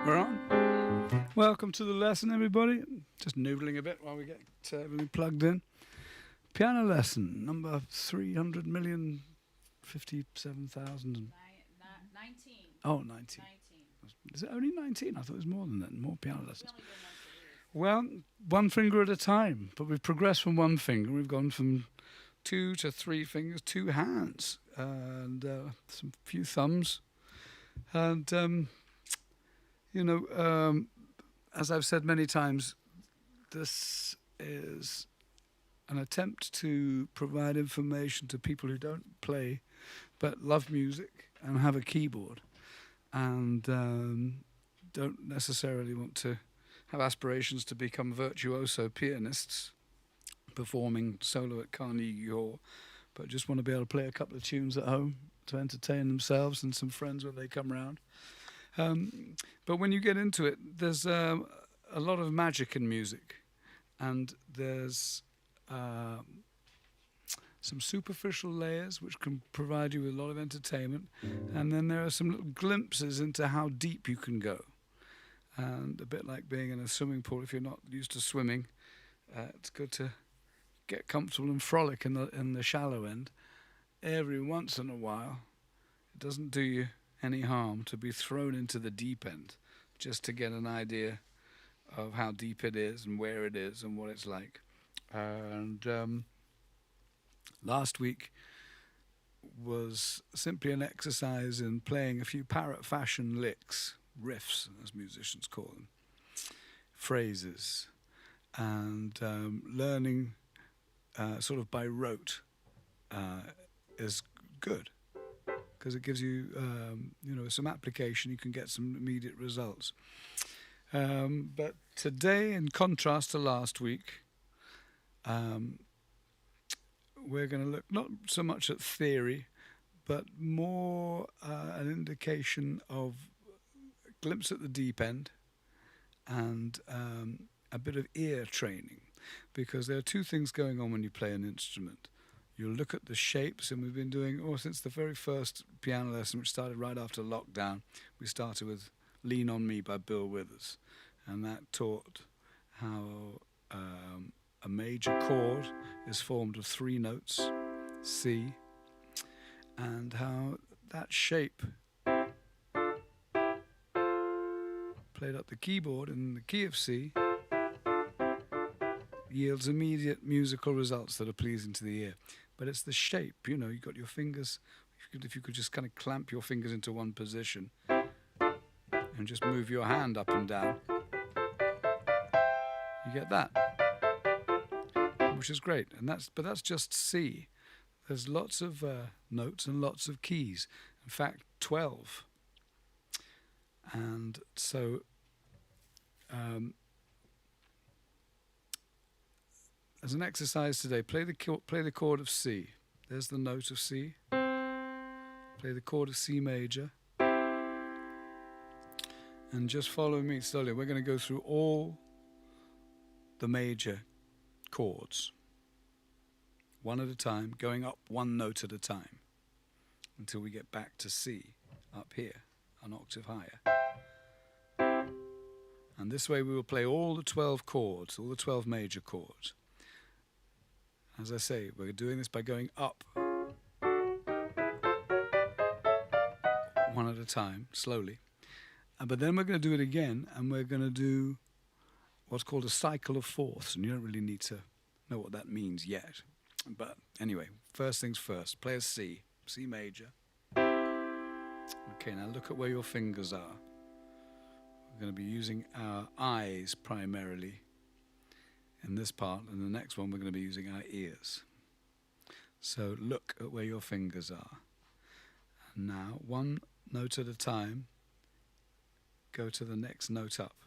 We're on. Welcome to the lesson, everybody. Just noodling a bit while we get everything plugged in. Piano lesson number 300,057,000. 19. Oh, 19. Is it only 19? I thought it was more than that. More piano lessons. Well, one finger at a time. But we've progressed from one finger. We've gone from 2 to 3 fingers, 2 hands, and some few thumbs. And as I've said many times, this is an attempt to provide information to people who don't play but love music and have a keyboard and don't necessarily want to have aspirations to become virtuoso pianists performing solo at Carnegie Hall, but just want to be able to play a couple of tunes at home to entertain themselves and some friends when they come round. But when you get into it, there's a lot of magic in music, and there's some superficial layers which can provide you with a lot of entertainment, and then there are some little glimpses into how deep you can go. And a bit like being in a swimming pool, if you're not used to swimming, it's good to get comfortable and frolic in the shallow end. Every once in a while, it doesn't do you any harm to be thrown into the deep end just to get an idea of how deep it is and where it is and what it's like. And last week was simply an exercise in playing a few parrot fashion licks, riffs as musicians call them, phrases, and learning sort of by rote is good, because it gives you, some application. You can get some immediate results. But today, in contrast to last week, we're going to look not so much at theory, but more an indication of a glimpse at the deep end and a bit of ear training, because there are two things going on when you play an instrument. You'll look at the shapes, and we've been doing, since the very first piano lesson, which started right after lockdown, we started with Lean on Me by Bill Withers, and that taught how a major chord is formed of 3 notes, C, and how that shape played up the keyboard in the key of C yields immediate musical results that are pleasing to the ear. But it's the shape, you've got your fingers. If you could just kind of clamp your fingers into one position and just move your hand up and down, you get that, which is great. But that's just C. There's lots of notes and lots of keys. In fact, 12. And so as an exercise today, play the chord of C. There's the note of C. Play the chord of C major. And just follow me slowly. We're going to go through all the major chords, one at a time, going up one note at a time, until we get back to C, up here, an octave higher. And this way we will play all the 12 chords, all the 12 major chords. As I say, we're doing this by going up one at a time, slowly. But then we're going to do it again, and we're going to do what's called a cycle of fourths, and you don't really need to know what that means yet. But anyway, first things first, play a C, C major. Okay, now look at where your fingers are. We're going to be using our eyes primarily in this part, and the next one we're going to be using our ears. So look at where your fingers are. And now, one note at a time, go to the next note up,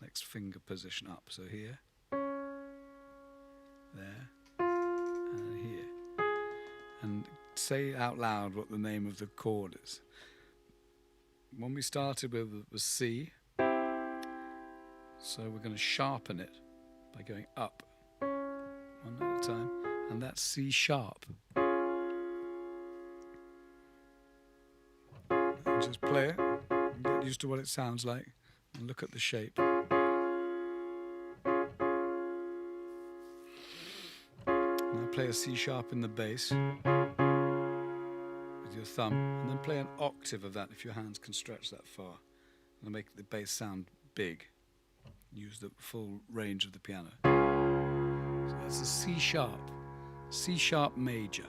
next finger position up. So here, there, and here. And say out loud what the name of the chord is. One we started with was C, so we're going to sharpen it by going up one at a time, and that's C sharp. And just play it and get used to what it sounds like and look at the shape. Now play a C sharp in the bass with your thumb, and then play an octave of that if your hands can stretch that far. And make the bass sound big. Use the full range of the piano. So that's a C sharp major.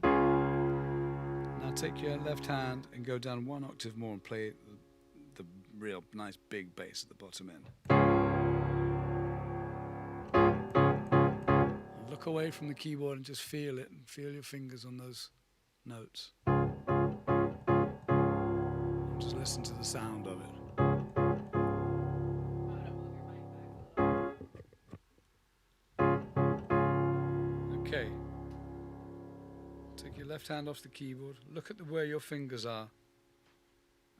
Now take your left hand and go down one octave more and play the real nice big bass at the bottom end. Look away from the keyboard and just feel it, and feel your fingers on those notes. And just listen to the sound of it. Okay. Take your left hand off the keyboard, look at where your fingers are,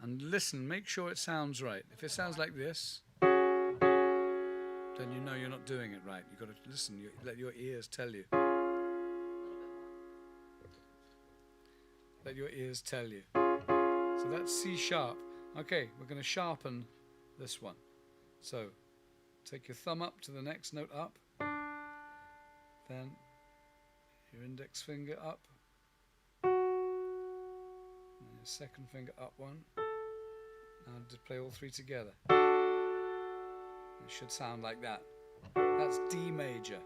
and listen, make sure it sounds right. If it sounds like this, then you know you're not doing it right. You've got to listen, let your ears tell you. Let your ears tell you. So that's C sharp. Okay, we're going to sharpen this one. So take your thumb up to the next note up, then your index finger up, and your second finger up one. Now just play all three together. It should sound like that. That's D major.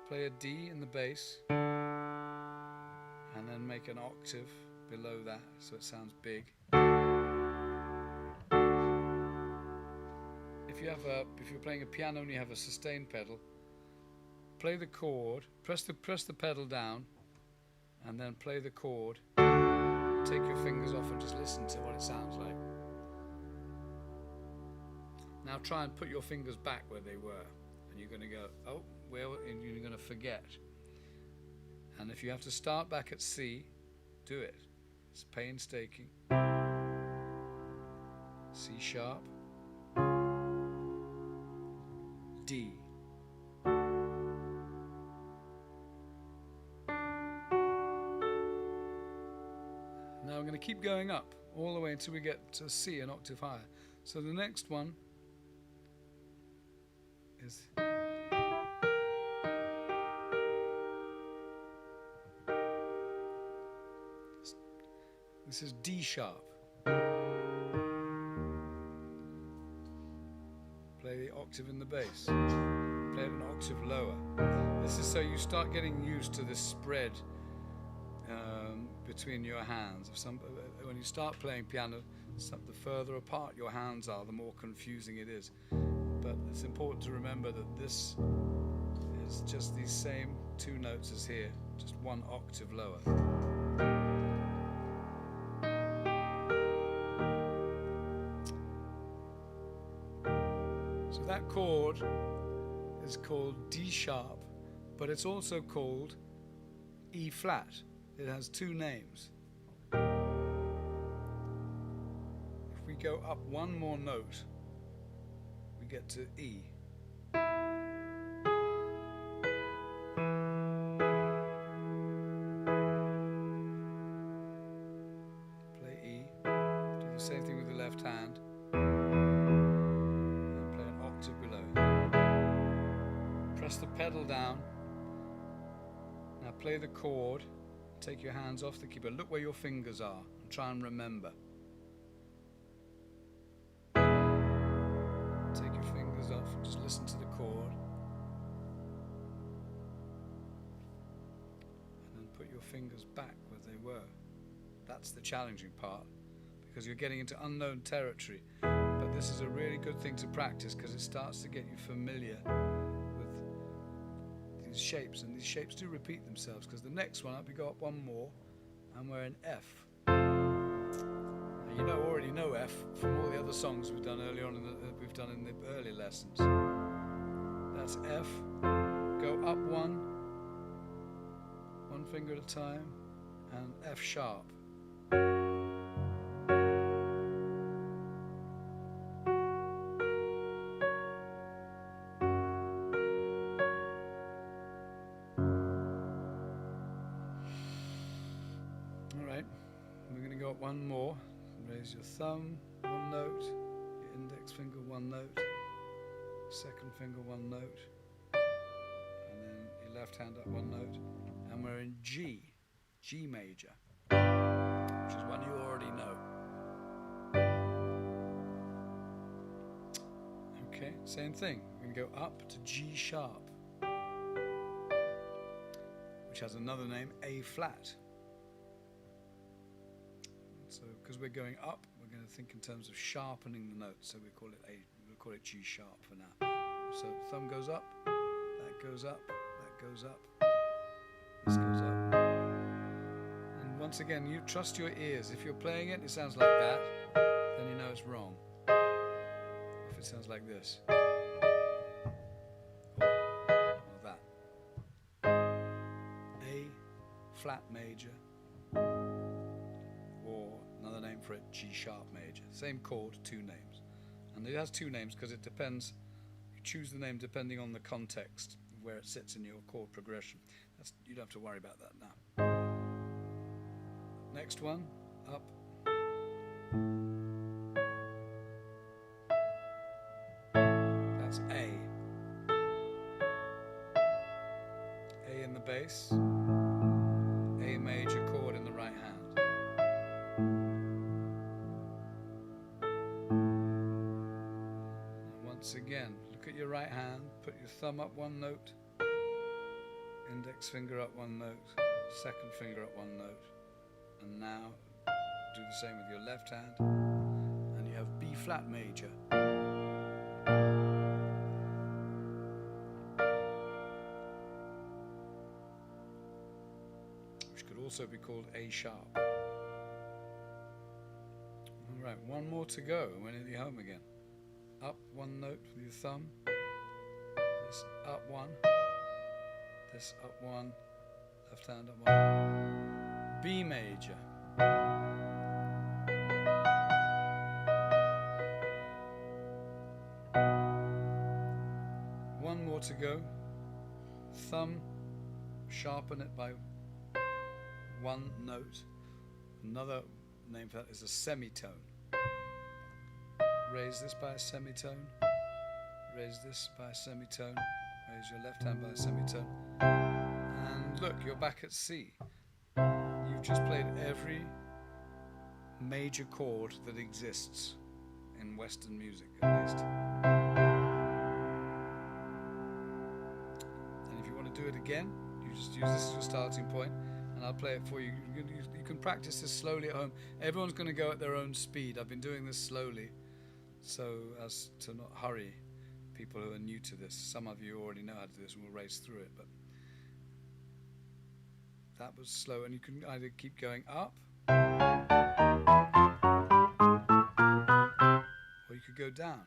Play a D in the bass, and then make an octave below that so it sounds big. If you're playing a piano and you have a sustain pedal, play the chord, press the pedal down, and then play the chord. Take your fingers off and just listen to what it sounds like. Now try and put your fingers back where they were, and you're going to go, oh, well, and you're going to forget. And if you have to start back at C, do it. It's painstaking. C sharp, D. Now we're going to keep going up all the way until we get to C, an octave higher. So the next one is this is D sharp. Play the octave in the bass. Play it an octave lower. This is so you start getting used to this spread between your hands. When you start playing piano, the further apart your hands are, the more confusing it is. But it's important to remember that this is just these same two notes as here, just one octave lower. So that chord is called D sharp, but it's also called E flat. It has two names. If we go up one more note, we get to E. Play E. Do the same thing with the left hand. And play an octave below. Press the pedal down. Now play the chord. Take your hands off the keyboard. Look where your fingers are and try and remember. Take your fingers off and just listen to the chord. And then put your fingers back where they were. That's the challenging part, because you're getting into unknown territory. But this is a really good thing to practice, because it starts to get you familiar with these shapes, and these shapes do repeat themselves, because the next one up, you go up one more, and we're in F. Now, you already know F from all the other songs we've done earlier on we've done in the early lessons. That's F. Go up one finger at a time, and F sharp. One more. Raise your thumb, one note, your index finger, one note, second finger, one note, and then your left hand up one note, and we're in G major, which is one you already know. Okay, same thing. We're going to go up to G sharp, which has another name, A flat. So, because we're going up, we're going to think in terms of sharpening the notes. So we'll call it G sharp for now. So thumb goes up, that goes up, that goes up, this goes up. And once again, you trust your ears. If you're playing it, it sounds like that, then you know it's wrong. If it sounds like this, or that. A flat major, or another name for it, G sharp major. Same chord, two names. And it has two names because it depends, you choose the name depending on the context, where it sits in your chord progression. You don't have to worry about that now. Next one, up. That's A. A in the bass, A major chord in the right hand. And once again, look at your right hand, put your thumb up one note, index finger up one note, second finger up one note, and now do the same with your left hand, and you have B flat major. Which could also be called A sharp. Alright, one more to go, and we're nearly home again. Up one note with your thumb, this up one, this up one, left hand up one, B major. One more to go. Thumb, sharpen it by one note. Another name for that is a semitone. Raise this by a semitone. Raise this by a semitone. Raise your left hand by a semitone. And look, you're back at C. You've just played every major chord that exists in Western music, at least. And if you want to do it again, you just use this as your starting point, and I'll play it for you. You can practice this slowly at home. Everyone's going to go at their own speed. I've been doing this slowly, so as to not hurry people who are new to this. Some of you already know how to do this and will race through it, but that was slow, and you can either keep going up, or you could go down.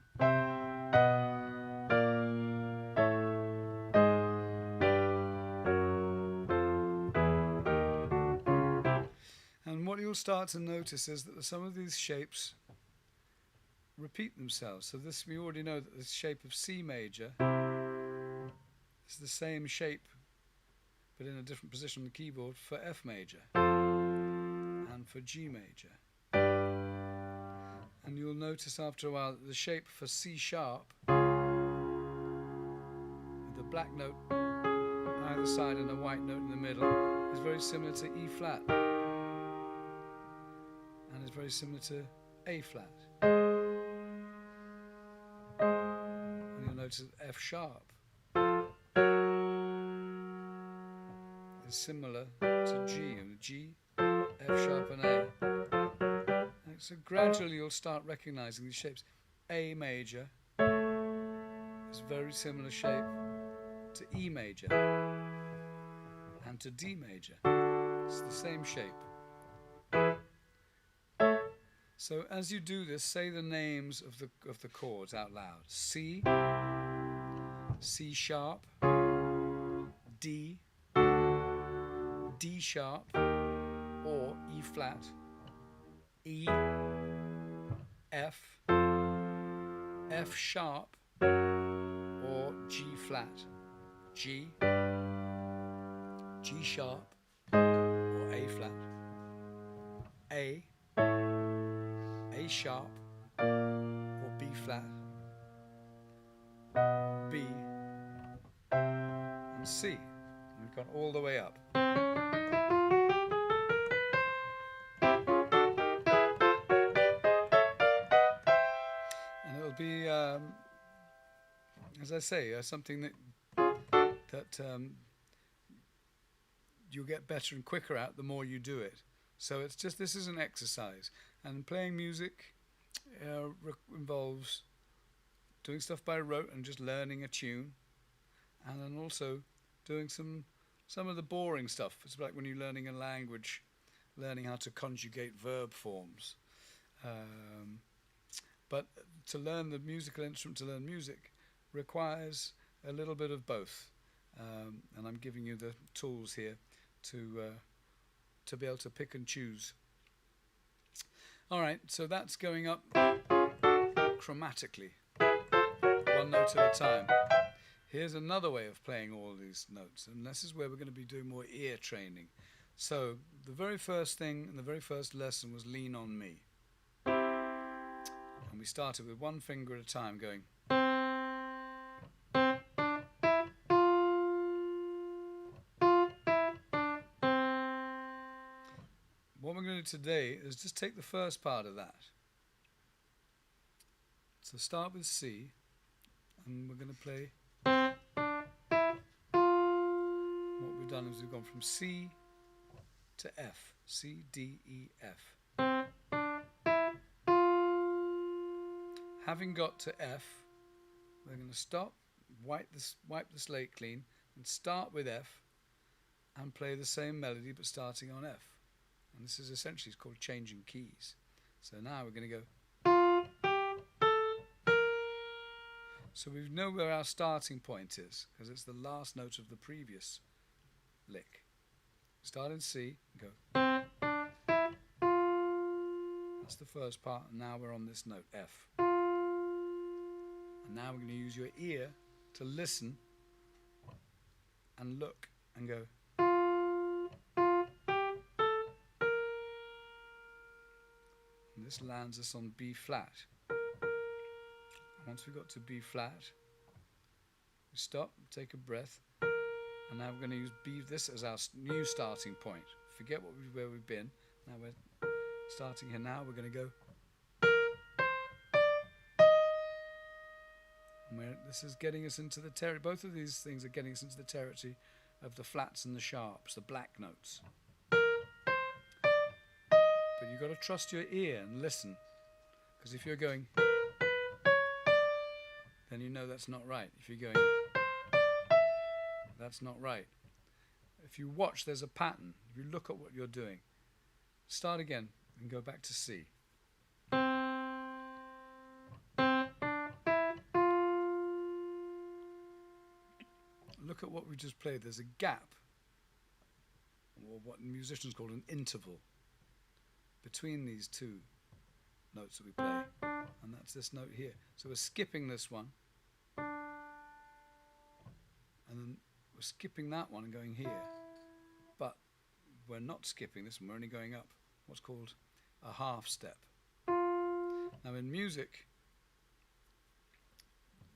And what you'll start to notice is that some of these shapes repeat themselves. So this, we already know that the shape of C major is the same shape but in a different position on the keyboard for F major and for G major. And you'll notice after a while that the shape for C sharp, with a black note either side and a white note in the middle, is very similar to E flat, and is very similar to A flat. And you'll notice that F sharp is similar to G, and G, F sharp and A. And so gradually you'll start recognizing these shapes. A major is a very similar shape to E major and to D major. It's the same shape. So as you do this, say the names of the chords out loud. C, C sharp, D, D sharp or E flat, E, F, F sharp or G flat, G, G sharp or A flat, A, A sharp or B flat, B, and C. And we've gone all the way up. And it'll be, as I say, something that you'll get better and quicker at the more you do it. So it's just, this is an exercise. And playing music involves doing stuff by rote and just learning a tune, and then also doing some of the boring stuff. It's like when you're learning a language, learning how to conjugate verb forms. But to learn the musical instrument, to learn music, requires a little bit of both. And I'm giving you the tools here to be able to pick and choose. All right, so that's going up chromatically, one note at a time. Here's another way of playing all these notes, and this is where we're going to be doing more ear training. So the very first thing and the very first lesson was Lean on Me. And we started with one finger at a time going. What we're going to do today is just take the first part of that. So start with C, and we're going to play. What we've done is we've gone from C to F. C, D, E, F. Having got to F, we're going to stop, wipe the slate clean, and start with F and play the same melody but starting on F. And this is essentially called changing keys. So now we're going to go. So we know where our starting point is, because it's the last note of the previous lick. Start in C, and go. That's the first part, and now we're on this note, F. And now we're going to use your ear to listen and look and go. And this lands us on B flat. Once we got to B flat, we stop, take a breath, and now we're going to use B, this as our new starting point. Forget where we've been. Now we're starting here. Now we're going to go. And this is getting us into the territory. Both of these things are getting us into the territory of the flats and the sharps, the black notes. But you've got to trust your ear and listen, because if you're going, then you know that's not right. If you're going, that's not right. If you watch, there's a pattern. If you look at what you're doing, start again and go back to C. Look at what we just played. There's a gap, or what musicians call an interval, between these two notes that we play, and that's this note here. So we're skipping this one, and then we're skipping that one and going here, but we're not skipping this one, we're only going up what's called a half step. Now in music,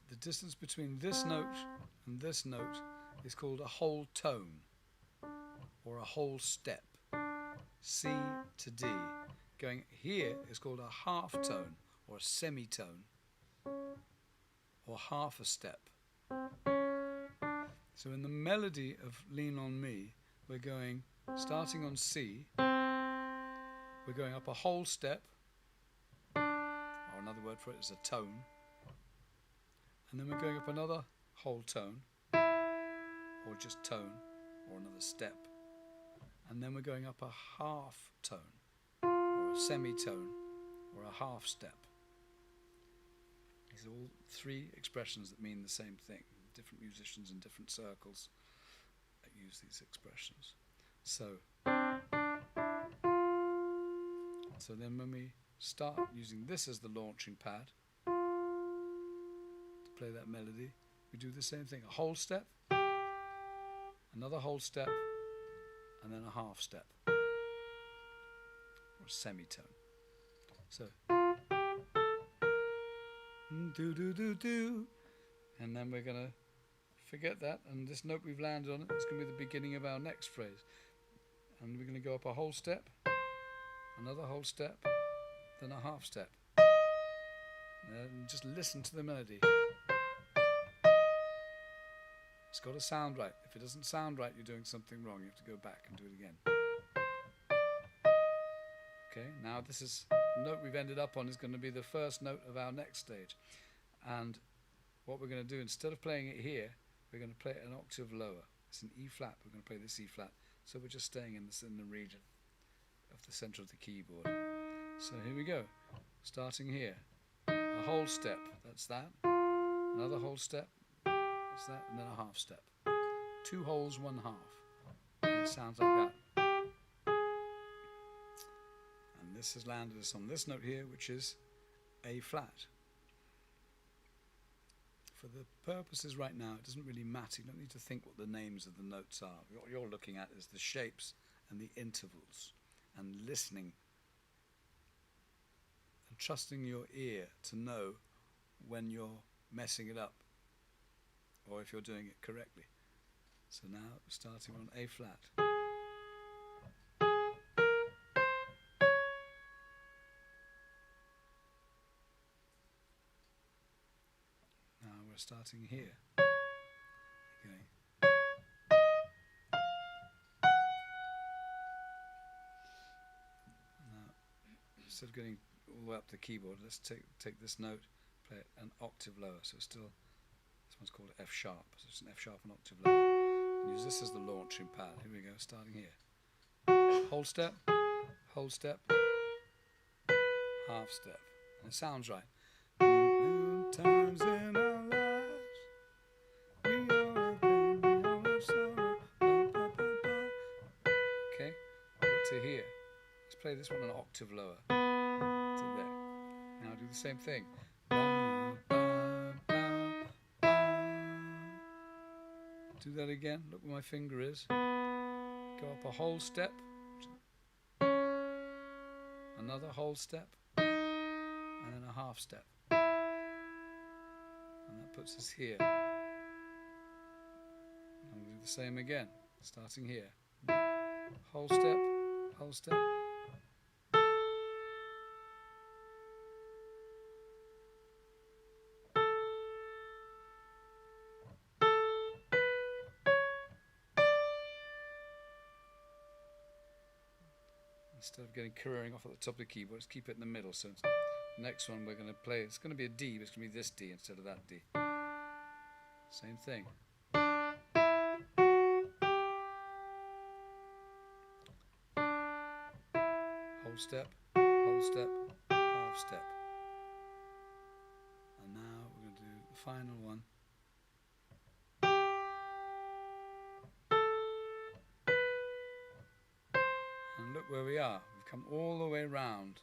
the distance between this note and this note is called a whole tone, or a whole step. C to D. Going here is called a half tone, or a semitone, or half a step. So in the melody of Lean on Me, we're going, starting on C, we're going up a whole step, or another word for it is a tone, and then we're going up another whole tone, or just tone, or another step, and then we're going up a half tone, or a semitone, or a half step. These are all three expressions that mean the same thing. Different musicians in different circles that use these expressions. So then when we start using this as the launching pad to play that melody, we do the same thing. A whole step, another whole step, and then a half step, or a semitone. So Do do do do. And then we're going to forget that, and this note we've landed on, it's going to be the beginning of our next phrase. And we're going to go up a whole step, another whole step, then a half step. And just listen to the melody. It's got to sound right. If it doesn't sound right, you're doing something wrong. You have to go back and do it again. Okay, now this is the note we've ended up on is going to be the first note of our next stage. And what we're going to do, instead of playing it here, we're going to play it an octave lower. It's an E flat. We're going to play this E flat. So we're just staying in the region of the center of the keyboard. So here we go. Starting here. A whole step. That's that. Another whole step. That's that. And then a half step. 2 wholes, 1 half. And it sounds like that. And this has landed us on this note here, which is A flat. For the purposes right now, it doesn't really matter. You don't need to think what the names of the notes are. What you're looking at is the shapes and the intervals, and listening and trusting your ear to know when you're messing it up or if you're doing it correctly. So now starting on A flat. We're starting here. Okay. Now, instead of getting all the way up the keyboard, let's take this note, play it an octave lower. So it's still, this one's called F sharp. So it's an F sharp an octave lower. And use this as the launching pad. Here we go, starting here. Whole step, half step. And it sounds right. Times in our lives, we all have pain, we all have sorrow. Okay, to here. Let's play this one an octave lower. To there. Now do the same thing. Do that again. Look where my finger is. Go up a whole step. Another whole step. And then a half step. And that puts us here. And we'll do the same again, starting here. Whole step, whole step. Instead of getting careering off at the top of the keyboard, let's keep it in the middle. So the next one we're going to play, it's going to be a D, but it's going to be this D instead of that D. Same thing. Whole step, half step. And now we're going to do the final one. And look where we are. We've come all the way round.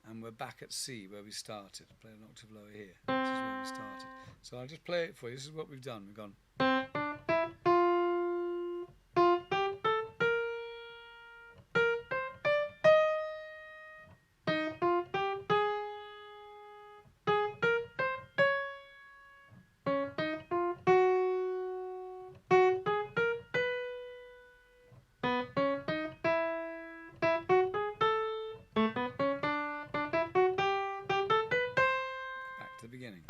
And we're back at C where we started. Play an octave lower here. This is where we started. So I'll just play it for you. This is what we've done. We've gone. The beginning.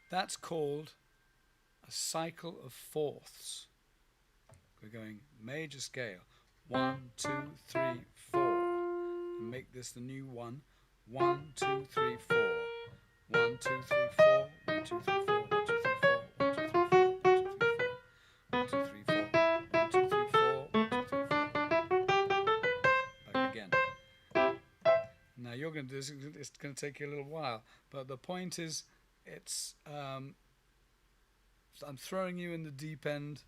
That's called a cycle of fourths. We're going major scale. 1, 2, 3, 4. And make this the new one. 1, 2, 3, 4. 1, 2, 3, 4. 1, 2, 3, 4. 1, 2, 3, 4. 1, 2, 3, 4. 1, 2, 3, 4. 1, 2, 3, 4. 1, 2, 3, 4. 1, 2, 3, 4. Back again. Now you're going to do this, it's going to take you a little while, but the point is, it's I'm throwing you in the deep end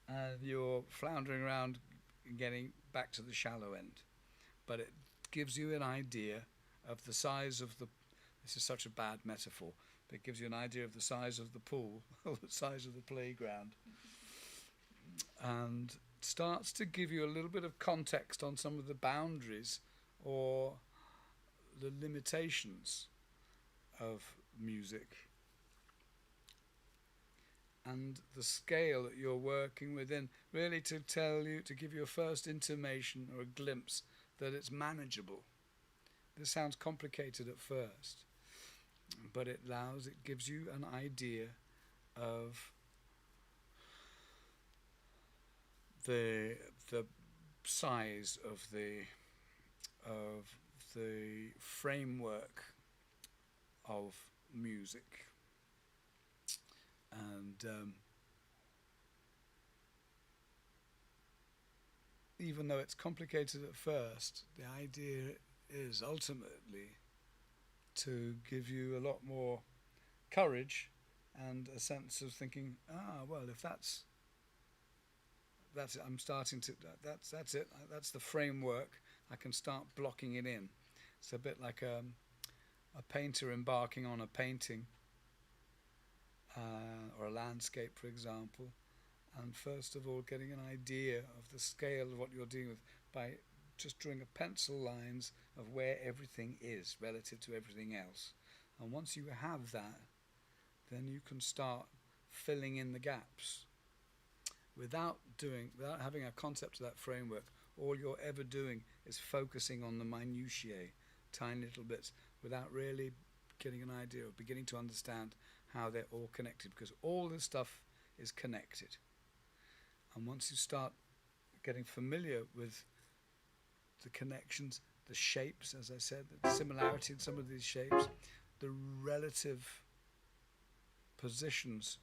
and you're floundering around getting back to the shallow end, but it gives you an idea of the size of the, this is such a bad metaphor, but it gives you an idea of the size of the pool or the size of the playground, and starts to give you a little bit of context on some of the boundaries or the limitations of music and the scale that you're working within, really to give you a first intimation or a glimpse that it's manageable. This sounds complicated at first, but it gives you an idea of the size of the framework of music. And even though it's complicated at first, the idea is ultimately to give you a lot more courage and a sense of thinking, well, if that's it, I'm starting to, that's it, that's the framework, I can start blocking it in. It's a bit like a painter embarking on a painting, or a landscape, for example, and first of all getting an idea of the scale of what you're dealing with by just drawing a pencil lines of where everything is relative to everything else. And once you have that, then you can start filling in the gaps. Without having a concept of that framework, all you're ever doing is focusing on the minutiae, tiny little bits, without really getting an idea or beginning to understand how they're all connected, because all this stuff is connected. And once you start getting familiar with the connections, the shapes, as I said, the similarity in some of these shapes, the relative positions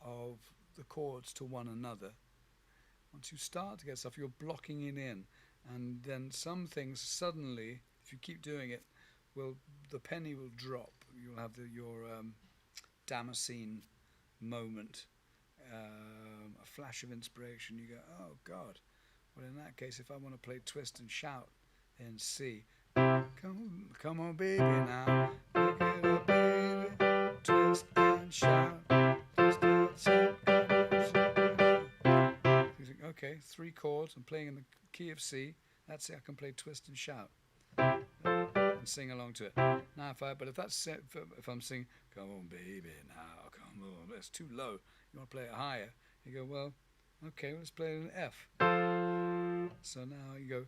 of the chords to one another, once you start to get stuff, you're blocking it in, and then some things suddenly, if you keep doing it, the penny will drop. You'll have your Damascene moment, a flash of inspiration. You go, oh God, well, in that case, if I want to play Twist and Shout in C, come on baby now, pick it up baby, twist and shout, twist and shout, you think, okay, 3 chords, I'm playing in the key of C, that's it, I can play Twist and Shout and sing along to it. Now if I'm singing, come on baby now, come on, that's too low, you want to play it higher, you go, well, okay, let's play it in F. So now you go,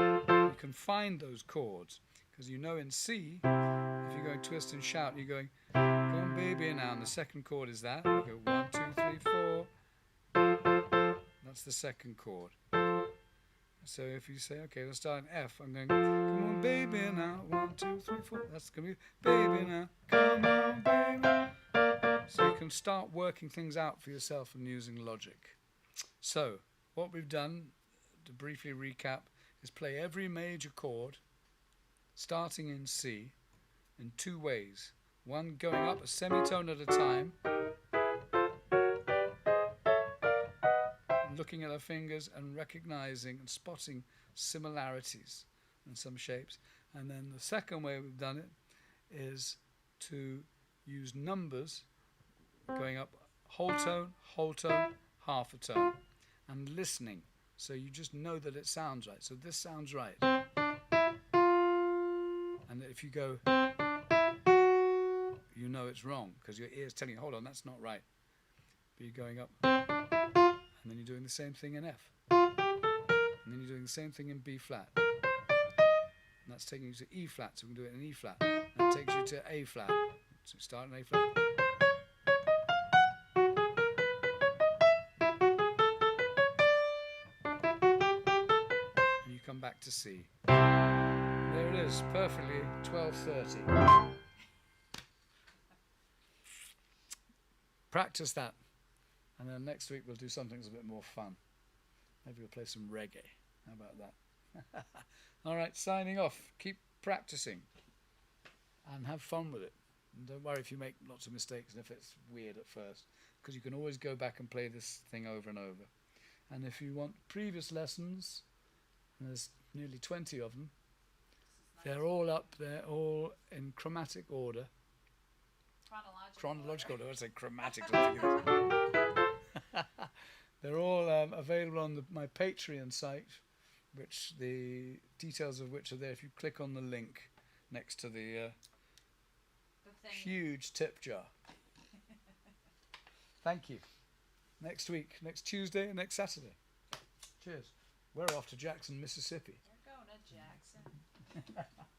you can find those chords, because you know in C, if you're going Twist and Shout, you're going, come on baby now, and the second chord is that, you go 1, 2, 3, 4, that's the second chord. So if you say, okay, let's start in F, I'm going, come on baby now, 1, 2, 3, 4, that's going to be, baby now, come on baby. So you can start working things out for yourself and using logic. So what we've done, to briefly recap, is play every major chord, starting in C, in 2 ways. One going up a semitone at a time, looking at our fingers and recognizing and spotting similarities in some shapes. And then the second way we've done it is to use numbers going up whole tone, half a tone, and listening, so you just know that it sounds right. So this sounds right, and if you go, you know it's wrong, because your ear's telling you, hold on, that's not right. But you're going up, and then you're doing the same thing in F, and then you're doing the same thing in B flat, and that's taking you to E flat, so we can do it in E flat, and that takes you to A flat, so start in A flat, and you come back to C. There it is, perfectly, 12:30. Practice that. And then next week we'll do something that's a bit more fun. Maybe we'll play some reggae. How about that? All right, signing off. Keep practicing and have fun with it. And don't worry if you make lots of mistakes and if it's weird at first, because you can always go back and play this thing over and over. And if you want previous lessons, and there's nearly 20 of them, they're all up there, all in chromatic order. Chronological order. I say chromatic. They're all available on my Patreon site, which the details of which are there if you click on the link next to the huge tip jar. Thank you. Next week, next Tuesday, and next Saturday. Cheers. We're off to Jackson, Mississippi. We're going to Jackson.